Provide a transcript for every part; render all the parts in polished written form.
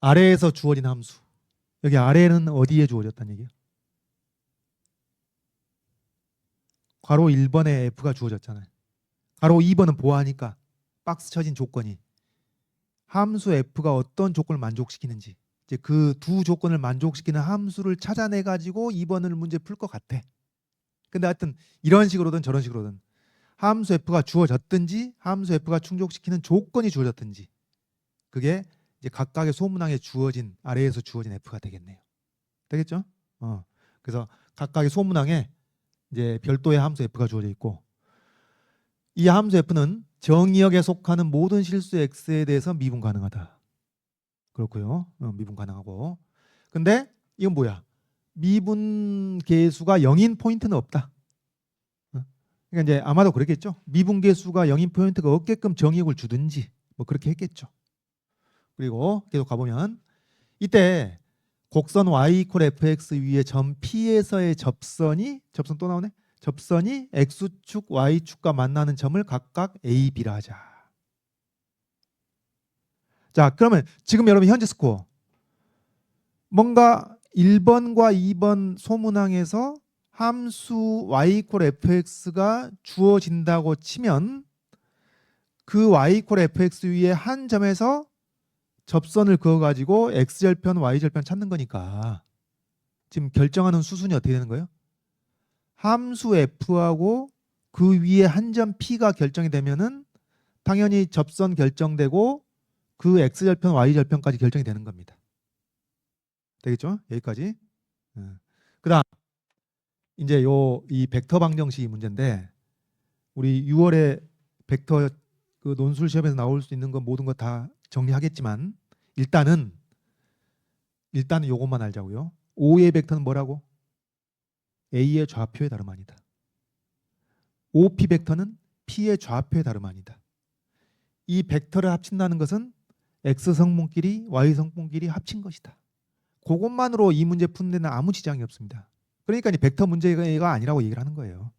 아래에서 주어진 함수. 여기 아래는 어디에 주어졌다는 얘기예요? 괄호 1번에 F가 주어졌잖아요. 괄호 2번은 보아하니까 박스 쳐진 조건이 함수 F가 어떤 조건을 만족시키는지 이제 그 두 조건을 만족시키는 함수를 찾아내 가지고 2번을 문제 풀 것 같아. 근데 하여튼 이런 식으로든 저런 식으로든 함수 F가 주어졌든지 함수 F가 충족시키는 조건이 주어졌든지 그게 이제 각각의 소문항에 주어진 아래에서 주어진 F가 되겠네요. 되겠죠? 그래서 각각의 소문항에 이제 별도의 함수 F가 주어져 있고 이 함수 F는 정의역에 속하는 모든 실수 X에 대해서 미분 가능하다. 그렇고요. 미분 가능하고. 근데 이건 뭐야? 미분 계수가 0인 포인트는 없다. 그러니까 이제 아마도 그랬겠죠. 미분 계수가 0인 포인트가 없게끔 정의역을 주든지 뭐 그렇게 했겠죠. 그리고 계속 가보면 이때 곡선 y 이퀄 fx 위에 점 P에서의 접선 또 나오네. 접선이 x축, y축과 만나는 점을 각각 A, B라 하자. 자, 그러면 지금 여러분 현재 스코어 뭔가 1번과 2번 소문항에서 함수 y 이퀄 fx가 주어진다고 치면 그 y 이퀄 fx 위에 한 점에서 접선을 그어가지고 x절편, y절편 찾는 거니까 지금 결정하는 수순이 어떻게 되는 거예요? 함수 f하고 그 위에 한 점 p가 결정이 되면은 당연히 접선 결정되고 그 x절편, y절편까지 결정이 되는 겁니다. 되겠죠? 여기까지. 그다음 이제 이 벡터 방정식이 문제인데 우리 6월에 벡터 그 논술 시험에서 나올 수 있는 건 모든 거 다 정리하겠지만 일단은 요것만 알자고요. O의 벡터는 뭐라고? A의 좌표의 다름 아니다. OP 벡터는 P의 좌표의 다름 아니다. 이 벡터를 합친다는 것은 X 성분끼리 Y 성분끼리 합친 것이다. 그것만으로 이 문제 푸는 데는 아무 지장이 없습니다. 그러니까 이 벡터 문제가 아니라고 얘기를 하는 거예요.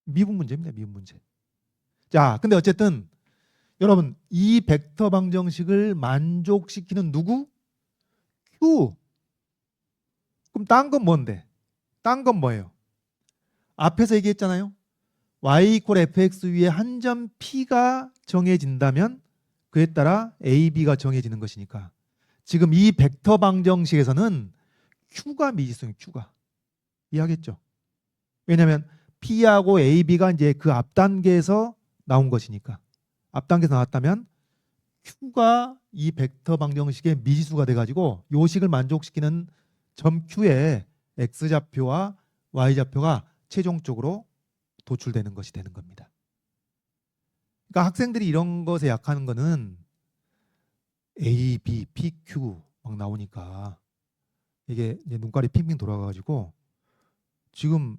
미분 문제입니다. 미분 문제. 자, 근데 어쨌든 여러분 이 벡터 방정식을 만족시키는 누구? Q. 그럼 딴 건 뭔데? 딴 건 뭐예요? 앞에서 얘기했잖아요. y 이퀄 fx 위에 한 점 p가 정해진다면 그에 따라 a, b가 정해지는 것이니까 지금 이 벡터 방정식에서는 q가 미지수예요. q가. 이해하겠죠? 왜냐하면 p하고 a, b가 이제 그 앞 단계에서 나온 것이니까 앞 단계에서 나왔다면 q가 이 벡터 방정식의 미지수가 돼가지고 요식을 만족시키는 점 q의 x좌표와 y좌표가 최종적으로 도출되는 것이 되는 겁니다. 그러니까 학생들이 이런 것에 약하는 거는 A, B, P, Q 막 나오니까 이게 이제 눈깔이 핑핑 돌아가가지고 지금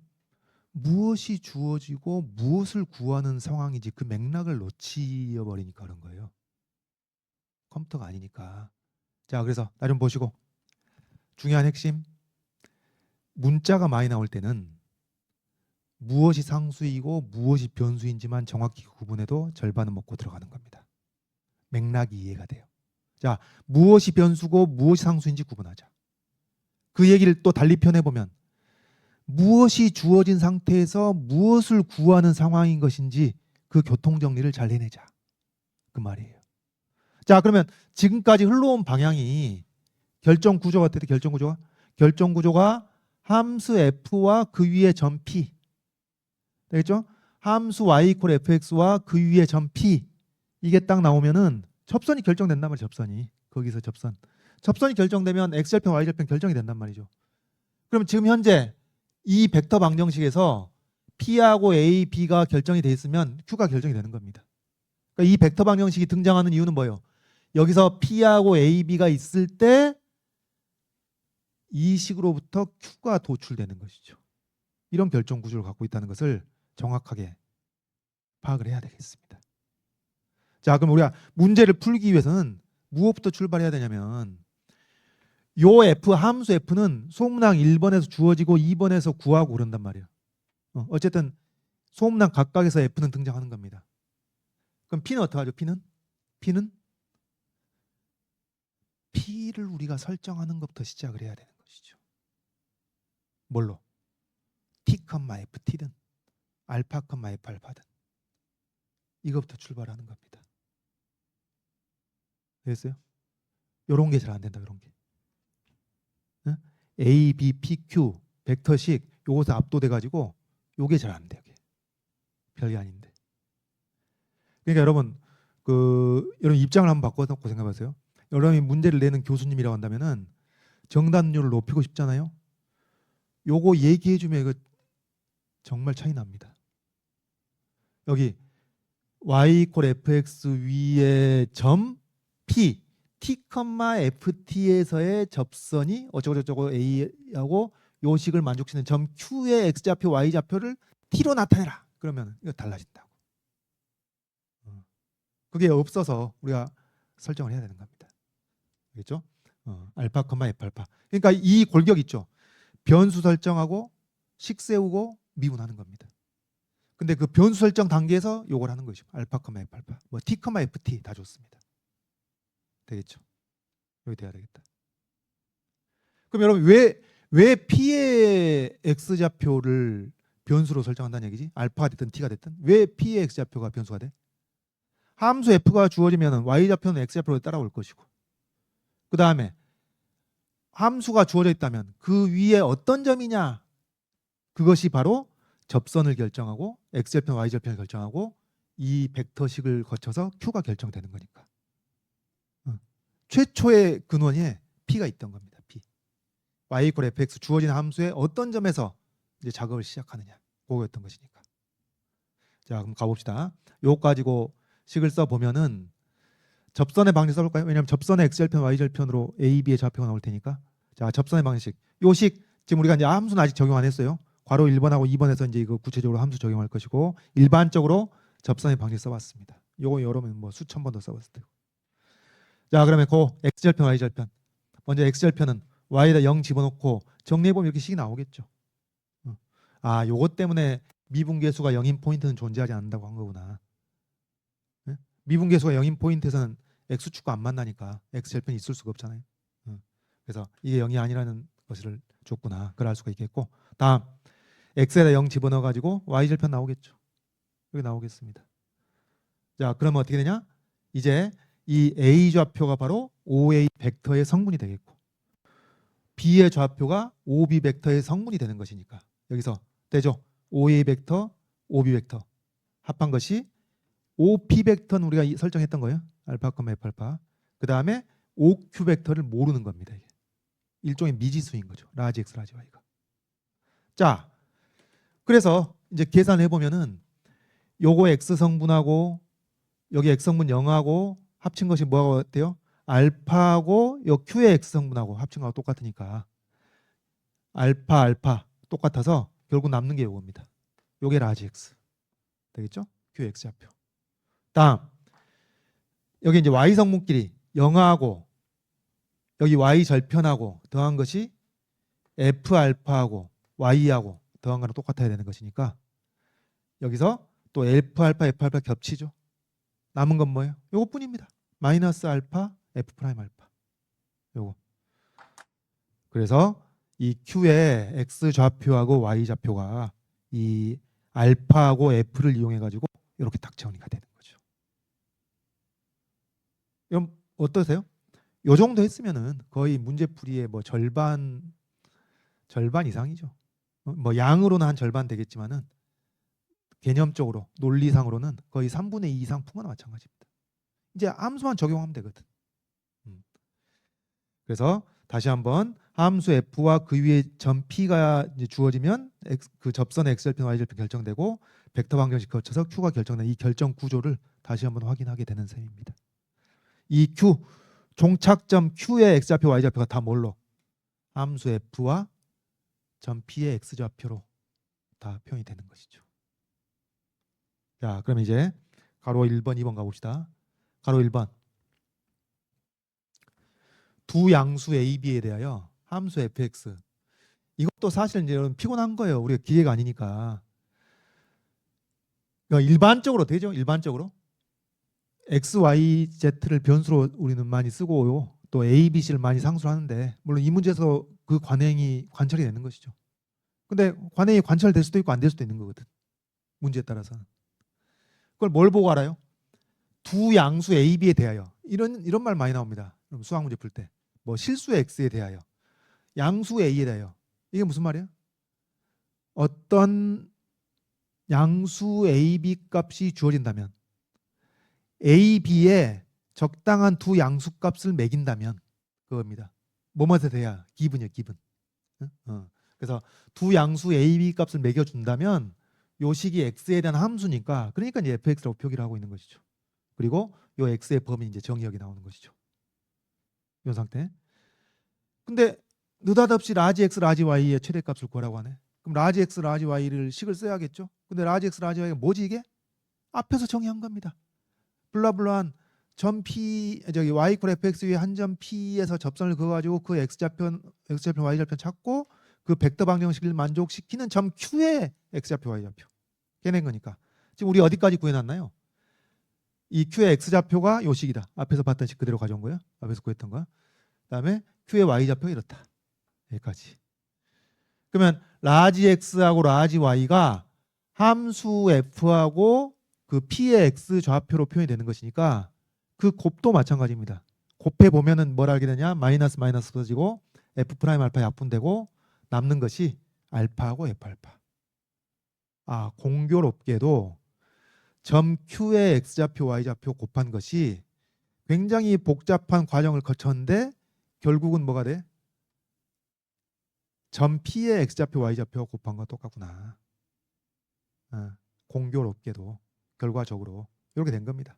무엇이 주어지고 무엇을 구하는 상황인지 그 맥락을 놓치어버리니까 그런 거예요. 컴퓨터가 아니니까. 자, 그래서 나 좀 보시고 중요한 핵심 문자가 많이 나올 때는 무엇이 상수이고 무엇이 변수인지만 정확히 구분해도 절반은 먹고 들어가는 겁니다. 맥락이 이해가 돼요. 자, 무엇이 변수고 무엇이 상수인지 구분하자. 그 얘기를 또 달리 표현해보면 무엇이 주어진 상태에서 무엇을 구하는 상황인 것인지 그 교통정리를 잘 해내자. 그 말이에요. 자, 그러면 지금까지 흘러온 방향이 결정구조가 어떻게 돼? 결정구조가 함수 f와 그 위에 점 p. 되겠죠? 함수 y 이퀄 fx와 그 위에 점 p. 이게 딱 나오면은 접선이 결정된단 말이에요. 접선이. 거기서 접선이 결정되면 x절편 y절편 결정이 된단 말이죠. 그럼 지금 현재 이 벡터 방정식에서 P하고 A, B가 결정이 돼 있으면 Q가 결정이 되는 겁니다. 그러니까 이 벡터 방정식이 등장하는 이유는 뭐예요? 여기서 P하고 A, B가 있을 때 이 식으로부터 Q가 도출되는 것이죠. 이런 결정 구조를 갖고 있다는 것을 정확하게 파악을 해야 되겠습니다. 자, 그럼 우리가 문제를 풀기 위해서는 무엇부터 출발해야 되냐면 요 F 함수 F는 소문항 1번에서 주어지고 2번에서 구하고 그런단 말이에요. 어쨌든 소문항 각각에서 F는 등장하는 겁니다. 그럼 P는 어떻게 하죠? P는 P를 우리가 설정하는 것부터 시작을 해야 되는 것이죠. 뭘로? T, FT든 알파, F 알파든 이것부터 출발하는 겁니다. 알겠어요? 요런 게 잘 안 된다. 요런 게. 응? A, B, P, Q 벡터식 요것에 압도돼 가지고 요게 잘 안 돼요. 별게 아닌데. 그러니까 여러분 여러분 입장을 한번 바꿔서 생각해 보세요. 여러분이 문제를 내는 교수님이라고 한다면은 정답률을 높이고 싶잖아요. 요거 얘기해 주면 이거 정말 차이 납니다. 여기 y 이퀄 fx 위에 점 p t, ft에서의 접선이 어쩌고저쩌고 a하고 요 식을 만족시키는 점 q의 x좌표 y좌표를 t로 나타내라. 그러면 이거 달라진다고. 그게 없어서 우리가 설정을 해야 되는 겁니다. 알겠죠? 알파, F 알파. 그러니까 이 골격 있죠. 변수 설정하고 식 세우고 미분하는 겁니다. 근데 그 변수 설정 단계에서 요걸 하는 것이죠. 알파, F 알파. 뭐 T, FT 다 좋습니다. 되겠죠? 여기 돼야 되겠다. 그럼 여러분 왜 P의 X좌표를 변수로 설정한다는 얘기지? 알파가 됐든 T가 됐든 왜 P의 X좌표가 변수가 돼? 함수 F가 주어지면 Y좌표는 X좌표로 따라올 것이고 그 다음에 함수가 주어져 있다면 그 위에 어떤 점이냐 그것이 바로 접선을 결정하고 X절편, Y절편을 결정하고 이 벡터식을 거쳐서 Q가 결정되는 거니까. 최초의 근원에 P가 있던 겁니다. P. Y 이퀄 fx 주어진 함수의 어떤 점에서 이제 작업을 시작하느냐 그거였던 것이니까. 자 그럼 가봅시다. 요거 가지고 식을 써보면은 접선의 방식 써볼까요? 왜냐하면 접선의 X절편, Y절편으로 A, B의 좌표가 나올 테니까. 자 접선의 방식. 요 식 지금 우리가 이제 함수는 아직 적용 안 했어요. 괄호 1번하고 2번에서 이제 이거 구체적으로 함수 적용할 것이고 일반적으로 접선의 방식 써봤습니다. 요거 여러분 뭐 수천 번도 써봤을 테고. 자 그러면 그 X절편, Y절편. 먼저 X절편은 Y에다 0 집어넣고 정리해보면 이렇게 식이 나오겠죠. 아 요것 때문에 미분계수가 0인 포인트는 존재하지 않는다고 한 거구나. 네? 미분계수가 0인 포인트에서는 X축과 안 만나니까 X절편이 있을 수가 없잖아요. 그래서 이게 0이 아니라는 것을 줬구나. 그걸 알 수가 있겠고 다음 X에다 0 집어넣어 가지고 Y절편 나오겠죠. 여기 나오겠습니다. 자 그러면 어떻게 되냐? 이제 이 A 좌표가 바로 OA 벡터의 성분이 되겠고 B의 좌표가 OB 벡터의 성분이 되는 것이니까 여기서 되죠? OA 벡터, OB 벡터 합한 것이 OP 벡터는 우리가 설정했던 거예요. 알파, F 알파. 그 다음에 OQ 벡터를 모르는 겁니다. 이게. 일종의 미지수인 거죠. 라지 X, 라지 Y가. 자, 그래서 이제 계산해 보면은 요거 X 성분하고 여기 X 성분 0하고 합친 것이 뭐가 돼요? 알파하고 요 Q의 X 성분하고 합친 거하고 똑같으니까 알파, 알파 똑같아서 결국 남는 게 요겁니다. 요게 라지 X. 되겠죠? Q X 좌표. 다음 여기 이제 Y 성분끼리 0하고 여기 Y 절편하고 더한 것이 F 알파하고 Y하고 더한 거랑 똑같아야 되는 것이니까 여기서 또 F 알파, F 알파 겹치죠. 남은 건 뭐예요? 요것뿐입니다. 마이너스 알파, F 프라임 알파. 요거. 그래서 이 Q의 X 좌표하고 Y 좌표가 이 알파하고 F를 이용해 가지고 이렇게 딱 정리가 되는 거죠. 그럼 어떠세요? 요 정도 했으면은 거의 문제풀이의 뭐 절반 이상이죠. 뭐 양으로는 한 절반 되겠지만은 개념적으로 논리상으로는 거의 3분의 2 이상 푼 거나 마찬가지입니다. 이제 함수만 적용하면 되거든. 그래서 다시 한번 함수 f와 그 위에 점 p가 이제 주어지면 그 접선의 x절편 y절편 결정되고 벡터 방정식 거쳐서 q가 결정된 이 결정 구조를 다시 한번 확인하게 되는 셈입니다. 이 q 종착점 q의 x좌표 y좌표가 다 뭘로? 함수 f와 점 p의 x좌표로 다 표현이 되는 것이죠. 자, 그럼 이제 가로 1번, 2번 가봅시다. 가로 1번. 두 양수 A, B에 대하여 함수 fx. 이것도 사실 이제 여러분 피곤한 거예요. 우리가 기계가 아니니까. 그러니까 일반적으로 되죠. 일반적으로 x, y, z를 변수로 우리는 많이 쓰고 또 A, B, C를 많이 상수를 하는데 물론 이 문제에서 그 관행이 관철이 되는 것이죠. 근데 관행이 관철될 수도 있고 안 될 수도 있는 거거든. 문제에 따라서는. 그걸 뭘 보고 알아요? 두 양수 A, B에 대하여 이런 말 많이 나옵니다. 그럼 수학 문제 풀 때 뭐 실수 X에 대하여 양수 A에 대하여 이게 무슨 말이야? 어떤 양수 A, B 값이 주어진다면 A, B에 적당한 두 양수 값을 매긴다면 그겁니다. 뭐뭐에 대하여 기분이에요. 기분. 그래서 두 양수 A, B 값을 매겨준다면 요 식이 X에 대한 함수니까 그러니까 이제 fx라고 표기를 하고 있는 것이죠. 그리고 요 X의 범위 이제 정의역이 나오는 것이죠. 이 상태. 근데 느닷없이 라지 X, 라지 Y의 최대값을 구하라고 하네. 그럼 라지 X, 라지 Y를 식을 써야겠죠. 근데 라지 X, 라지 Y가 뭐지 이게? 앞에서 정의한 겁니다. 블라블라한 점 P 저기 Y = fx 위에 한 점 P에서 접선을 그어가지고 그 x좌표 y좌표 찾고 그 벡터 방정식을 만족시키는 점 Q의 x좌표 y좌표 깨낸 거니까 지금 우리 어디까지 구해놨나요? 이 Q의 x좌표가 요 식이다. 앞에서 봤던 식 그대로 가져온 거예요. 앞에서 구했던 거. 그다음에 Q의 y좌표가 이렇다. 여기까지. 그러면 라지 x하고 라지 y가 함수 f하고 그 P의 x 좌표로 표현이 되는 것이니까 그 곱도 마찬가지입니다. 곱해 보면은 뭘 알게 되냐? 마이너스 마이너스 써지고 f 프라임 알파 약분되고 남는 것이 알파하고 f 알파. 아, 공교롭게도 점 Q의 x좌표 y좌표 곱한 것이 굉장히 복잡한 과정을 거쳤는데 결국은 뭐가 돼? 점 P의 x좌표 y좌표 곱한 거 똑같구나. 공교롭게도 결과적으로 이렇게 된 겁니다.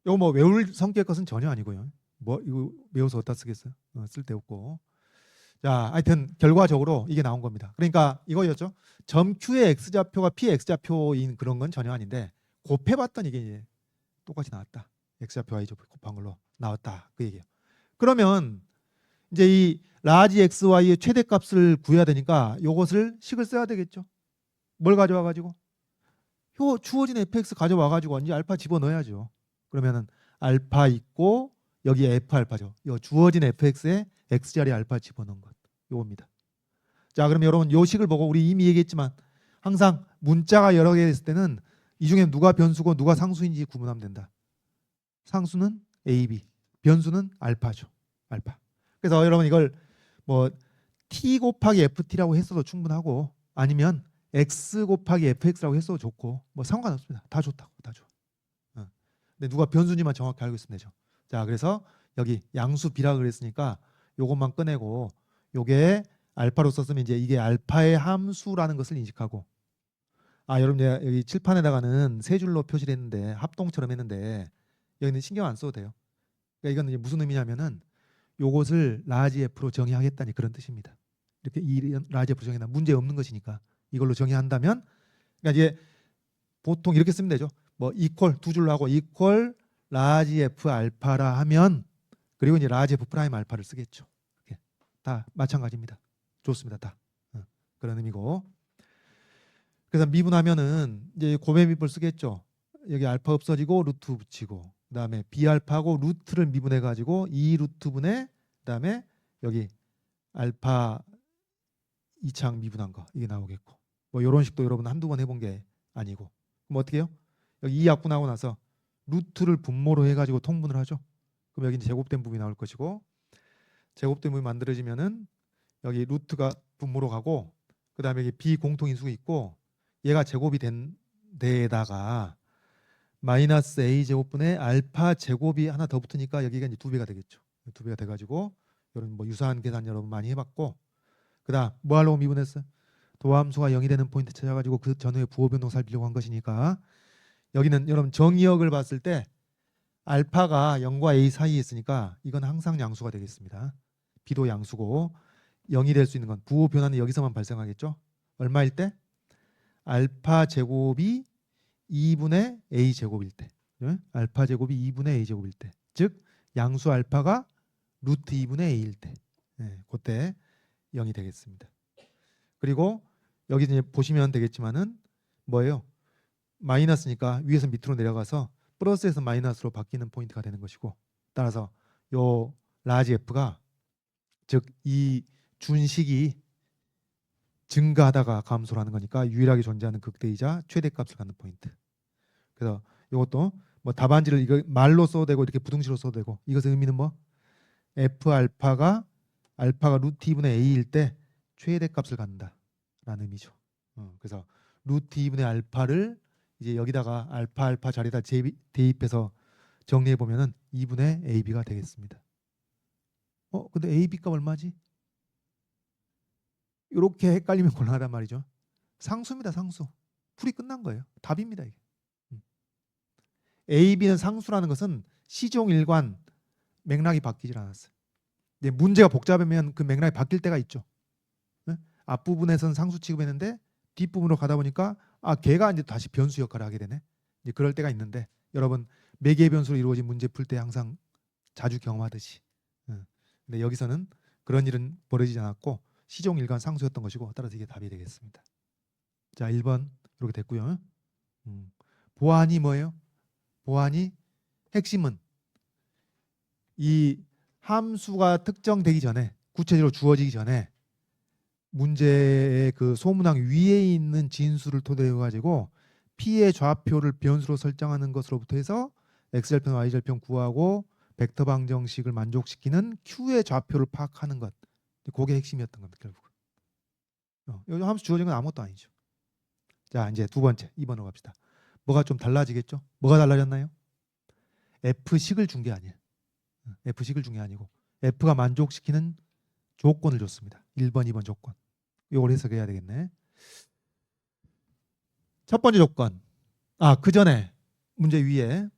이거 뭐 외울 성격의 것은 전혀 아니고요. 뭐 이거 외워서 어디다 쓰겠어요? 쓸데없고. 자, 하여튼 결과적으로 이게 나온 겁니다. 그러니까 이거였죠. 점 Q의 x좌표가 P의 x좌표인 그런 건 전혀 아닌데 곱해봤더니 이게 똑같이 나왔다. x좌표 y좌표 곱한 걸로 나왔다. 그 얘기예요. 그러면 이제 이 라지 xy의 최대값을 구해야 되니까 이것을 식을 써야 되겠죠. 뭘 가져와 가지고 요 주어진 fx 가져와 가지고 이제 알파 집어넣어야죠. 그러면은 알파 있고 여기 f 알파죠. 요 주어진 fx에 x자리 알파 집어넣은 것. 요겁니다. 자, 그럼 여러분 요 식을 보고 우리 이미 얘기했지만 항상 문자가 여러 개 있을 때는 이 중에 누가 변수고 누가 상수인지 구분하면 된다. 상수는 a, b, 변수는 알파죠. 알파. 그래서 여러분 이걸 뭐 t 곱하기 ft라고 했어도 충분하고 아니면 x 곱하기 fx라고 했어도 좋고 뭐 상관없습니다. 다 좋다고. 다 좋아. 근데 누가 변수인지만 정확히 알고 있으면 되죠. 자, 그래서 여기 양수 b라 그랬으니까 요것만 꺼내고 요게 알파로 썼으면 이제 이게 알파의 함수라는 것을 인식하고 여러분 여기 칠판에다가는 세 줄로 표시를 했는데 합동처럼 했는데 여기는 신경 안 써도 돼요. 그러니까 이건 이제 무슨 의미냐면은 요것을 라지 f로 정의하겠다니 그런 뜻입니다. 이렇게 이 라지 f로 정의나 문제 없는 것이니까 이걸로 정의한다면 그러니까 이제 보통 이렇게 쓰면 되죠. 뭐 이퀄 두 줄로 하고 이퀄 라지 f 알파라 하면 그리고 이제 라지 f 프라임 알파를 쓰겠죠. 이렇게. 다 마찬가지입니다. 좋습니다. 다 그런 의미고. 그래서 미분하면은 이제 고배 미분을 쓰겠죠. 여기 알파 없어지고 루트 붙이고 그다음에 b 알파하고 루트를 미분해 가지고 2 루트분의 그다음에 여기 알파 2창 미분한 거 이게 나오겠고 뭐 이런 식도 여러분 한두 번 해본 게 아니고 그럼 어떻게 해요? 여기 2 약분하고 나서 루트를 분모로 해가지고 통분을 하죠. 그럼 여기 제곱된 부분이 나올 것이고 제곱된 부분이 만들어지면은 여기 루트가 분모로 가고 그 다음에 여기 비공통인수가 있고 얘가 제곱이 된 데에다가 마이너스 a 제곱분의 알파 제곱이 하나 더 붙으니까 여기가 이제 2배가 되겠죠. 2배가 돼가지고 이런 뭐 유사한 계산 여러분 많이 해봤고 그다음 뭐 하려고 미분했어요? 도함수가 0이 되는 포인트 찾아가지고 그 전후의 부호 변동 살피려고 한 것이니까 여기는 여러분 정의역을 봤을 때 알파가 0과 a 사이에 있으니까 이건 항상 양수가 되겠습니다. b도 양수고 0이 될 수 있는 건 부호 변화는 여기서만 발생하겠죠. 얼마일 때? 알파 제곱이 2분의 a 제곱일 때. 알파 제곱이 2분의 a 제곱일 때. 즉 양수 알파가 루트 2분의 a일 때. 그때 0이 되겠습니다. 그리고 여기 이제 보시면 되겠지만은 뭐예요? 마이너스니까 위에서 밑으로 내려가서 플러스에서 마이너스로 바뀌는 포인트가 되는 것이고 따라서 요 라지 F가 즉 이 준식이 증가하다가 감소를 하는 거니까 유일하게 존재하는 극대이자 최대값을 갖는 포인트. 그래서 이것도 뭐 답안지를 이거 말로 써도 되고 이렇게 부등식으로 써도 되고 이것의 의미는 뭐 F 알파가 루트 2분의 A일 때 최대값을 갖는다라는 의미죠. 그래서 루트 2분의 알파를 이제 여기다가 알파 자리에다 대입해서 정리해 보면은 2분의 AB가 되겠습니다. 근데 AB 값 얼마지? 이렇게 헷갈리면 곤란하단 말이죠. 상수입니다, 상수. 풀이 끝난 거예요. 답입니다, 이게. AB는 상수라는 것은 시종 일관 맥락이 바뀌질 않았어요. 이제 문제가 복잡하면 그 맥락이 바뀔 때가 있죠. 네? 앞부분에서는 상수 취급했는데 뒷부분으로 가다 보니까 걔가 이제 다시 변수 역할을 하게 되네. 이제 그럴 때가 있는데 여러분 매개의 변수로 이루어진 문제 풀 때 항상 자주 경험하듯이. 근데 여기서는 그런 일은 벌어지지 않았고 시종 일관 상수였던 것이고 따라서 이게 답이 되겠습니다. 자, 1번 이렇게 됐고요. 보안이 뭐예요? 보안이 핵심은 이 함수가 특정되기 전에 구체적으로 주어지기 전에 문제의 그 소문항 위에 있는 진수를 토대로 가지고 P의 좌표를 변수로 설정하는 것으로부터 해서 X절편 Y절편 구하고 벡터 방정식을 만족시키는 Q의 좌표를 파악하는 것. 그게 핵심이었던 겁니다. 결국은. 요즘 함수 주어진 건 아무것도 아니죠. 자, 이제 두 번째 2번으로 갑시다. 뭐가 좀 달라지겠죠? 뭐가 달라졌나요? F식을 준 게 아니에요. F식을 준 게 아니고 F가 만족시키는 조건을 줬습니다. 1번, 2번 조건. 이걸 해석해야 되겠네. 첫 번째 조건. 그 전에 문제 위에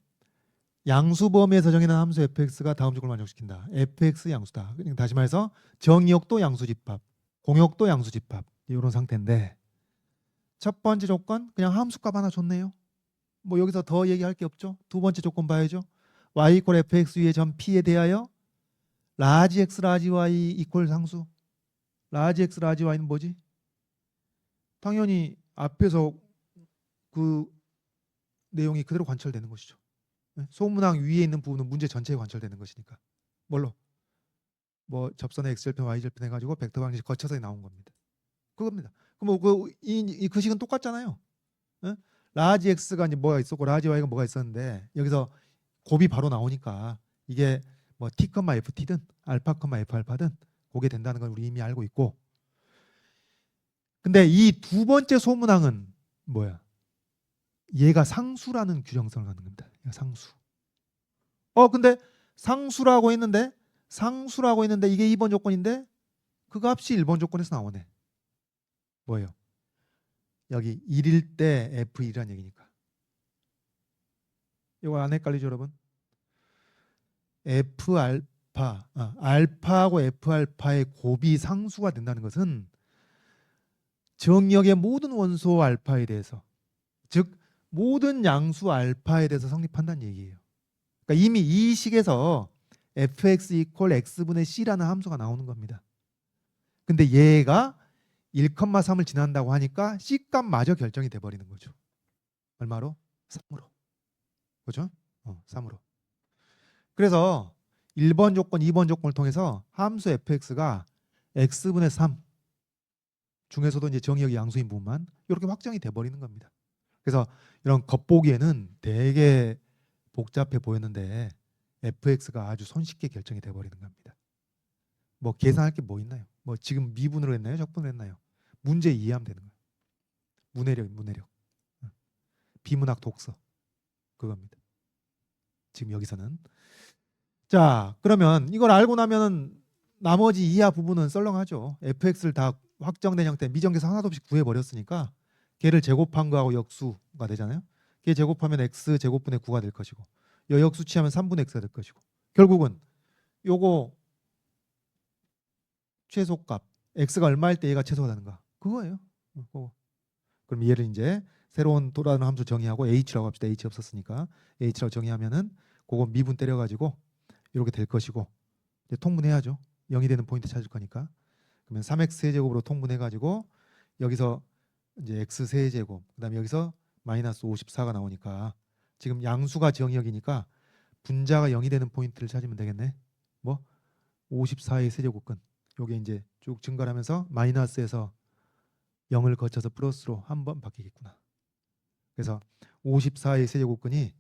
양수 범위에서 정의된 함수 fx가 다음 조건을 만족시킨다. fx 양수다. 그러니까 다시 말해서 정의역도 양수집합, 공역도 양수집합 이런 상태인데 첫 번째 조건 그냥 함수값 하나 줬네요. 뭐 여기서 더 얘기할 게 없죠. 두 번째 조건 봐야죠. y 이퀄 fx 위의 점 p에 대하여 라지 x 라지 y 이퀄 상수. 라지 x 라지 y는 뭐지? 당연히 앞에서 그 내용이 그대로 관철되는 것이죠. 소문항 위에 있는 부분은 문제 전체에 관철되는 것이니까. 뭘로? 뭐 접선의 x절편 y절편 해가지고 벡터 방식 거쳐서 나온 겁니다. 그겁니다. 그럼 그 식은 똑같잖아요. 라지 x가 이제 뭐가 있었고 라지 y가 뭐가 있었는데 여기서 곱이 바로 나오니까 이게 뭐 t, ft든 알파, f 알파든 그게 된다는 건 우리 이미 알고 있고. 근데 이 두 번째 소문항은 뭐야? 얘가 상수라는 규정성을 갖는 겁니다. 얘가 상수. 근데 상수라고 했는데 이게 2번 조건인데 그 값이 1번 조건에서 나오네. 뭐예요? 여기 1일 때 F1이라는 얘기니까. 이거 안 헷갈리죠, 여러분? F 알파, 알파하고 F 알파의 곱이 상수가 된다는 것은 정역의 모든 원소 알파에 대해서, 즉 모든 양수 알파에 대해서 성립한다는 얘기예요. 그러니까 이미 이 식에서 fx 이퀄 x분의 c라는 함수가 나오는 겁니다. 근데 얘가 1,3을 지난다고 하니까 C값마저 결정이 돼버리는 거죠. 얼마로? 3으로. 그죠? 3으로. 그래서 1번 조건, 2번 조건을 통해서 함수 fx가 x분의 3 중에서도 이제 정의역이 양수인 부분만 이렇게 확정이 돼버리는 겁니다. 그래서 이런 겉보기에는 되게 복잡해 보였는데 fx가 아주 손쉽게 결정이 돼버리는 겁니다. 뭐 계산할 게 뭐 있나요? 뭐 지금 미분으로 했나요? 적분으로 했나요? 문제 이해하면 되는 거예요. 문해력. 비문학 독서 그겁니다. 지금 여기서는. 자, 그러면 이걸 알고 나면은 나머지 이하 부분은 썰렁하죠. fx를 다 확정된 형태 미정계산 하나도 없이 구해버렸으니까 걔를 제곱한 거하고 역수가 되잖아요. 걔 제곱하면 x 제곱분의 9가 될 것이고 여 역수 취하면 3분의 x가 될 것이고 결국은 요거 최소값 x가 얼마일 때 얘가 최소가 되는가 그거예요. 그럼 얘를 이제 새로운 돌아가는 함수 정의하고 h라고 합시다. h 없었으니까 h라고 정의하면은 그거 미분 때려가지고 이렇게 될 것이고 이제 통분해야죠. 0이 되는 포인트 찾을 거니까. 그러면 3x 세제곱으로 통분해가지고 여기서 이제 x 세제곱 그다음에 여기서 마이너스 54가 나오니까 지금 양수가 정의역이니까 분자가 0이 되는 포인트를 찾으면 되겠네. 뭐 54의 세제곱근 요게 이제 쭉 증가하면서 마이너스에서 0을 거쳐서 플러스로 한 번 바뀌겠구나. 그래서 54의 세제곱근이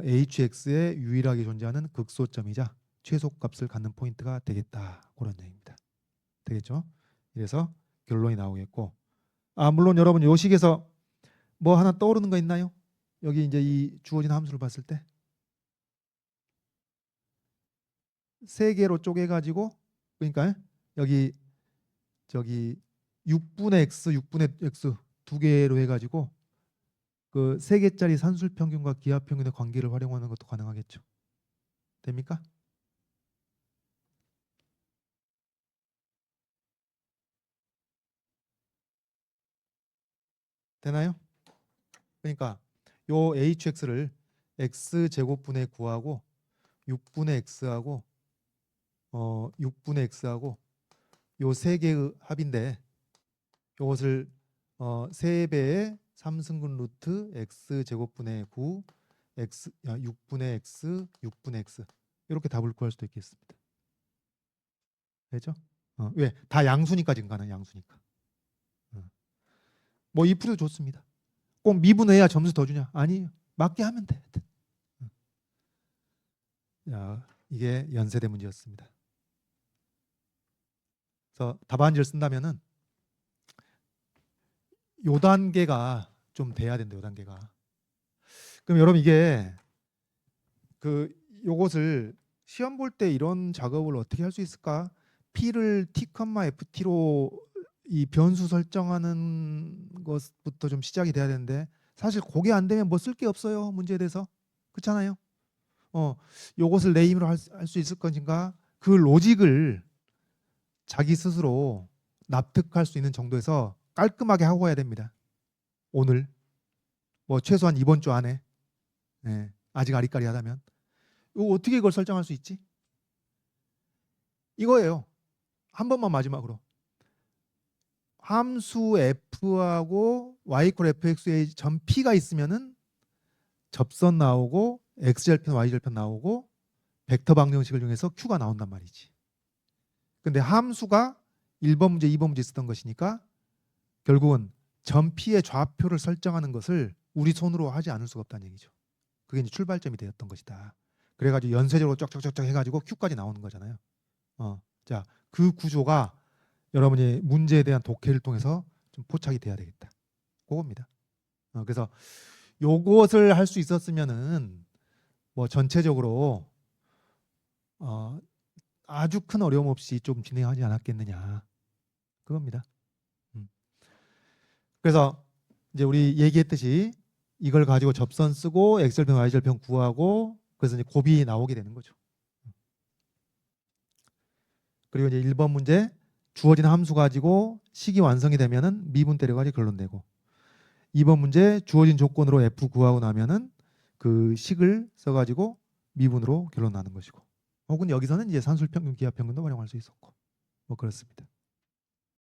hx에 유일하게 존재하는 극소점이자 최소값을 갖는 포인트가 되겠다. 그런 얘기입니다. 되겠죠? 그래서 결론이 나오겠고, 물론 여러분 요 식에서 뭐 하나 떠오르는 거 있나요? 여기 이제 이 주어진 함수를 봤을 때 세 개로 쪼개 가지고, 그러니까 여기 저기 6분의 x, 6분의 x 두 개로 해가지고 그 세 개짜리 산술평균과 기하평균의 관계를 활용하는 것도 가능하겠죠. 됩니까? 되나요? 그러니까 요 hx를 x제곱분의 9하고 6분의 x하고 6분의 x하고 요 세 개의 합인데 요것을 3배의 3승분 루트 x제곱분의 9 6분의 x 6분의 x 이렇게 답을 구할 수도 있겠습니다. 되죠? 왜? 다 양수니까 증가는 양수니까. 뭐 이 풀이도 좋습니다. 꼭 미분해야 점수 더 주냐? 아니에요. 맞게 하면 돼. 자, 이게 연세대 문제였습니다. 그래서 답안지를 쓴다면은 요 단계가 좀 돼야 된다. 요 단계가. 그럼 여러분 이게 그 요것을 시험 볼 때 이런 작업을 어떻게 할 수 있을까? P를 T, FT로 이 변수 설정하는 것부터 좀 시작이 돼야 되는데 사실 그게 안 되면 뭐 쓸 게 없어요. 문제에 대해서. 그렇잖아요. 요것을 내 힘으로 할 수 있을 것인가? 그 로직을 자기 스스로 납득할 수 있는 정도에서 깔끔하게 하고 가야 됩니다. 오늘 뭐 최소한 이번 주 안에 아직 아리까리하다면 이거 어떻게 이걸 설정할 수 있지? 이거예요. 한 번만 마지막으로 함수 f하고 y = fx의 점 p가 있으면은 접선 나오고 x절편 y절편 나오고 벡터 방정식을 이용해서 q가 나온단 말이지. 근데 함수가 1번 문제 2번 문제 있었던 것이니까 결국은 점 p의 좌표를 설정하는 것을 우리 손으로 하지 않을 수가 없다는 얘기죠. 그게 이제 출발점이 되었던 것이다. 그래가지고 연쇄적으로 쫙쫙쫙쫙 해가지고 q까지 나오는 거잖아요. 자, 그 구조가 여러분이 문제에 대한 독해를 통해서 좀 포착이 돼야 되겠다. 그겁니다. 그래서 요것을 할 수 있었으면은 뭐 전체적으로 아주 큰 어려움 없이 좀 진행하지 않았겠느냐. 그겁니다. 그래서 이제 우리 얘기했듯이 이걸 가지고 접선 쓰고 x절편 y절편 구하고 그래서 이제 곱이 나오게 되는 거죠. 그리고 이제 1번 문제 주어진 함수 가지고 식이 완성이 되면은 미분 때려가지고 결론 내고 2번 문제 주어진 조건으로 f 구하고 나면은 그 식을 써가지고 미분으로 결론 나는 것이고 혹은 여기서는 이제 산술평균 기하평균도 활용할 수 있었고 뭐 그렇습니다.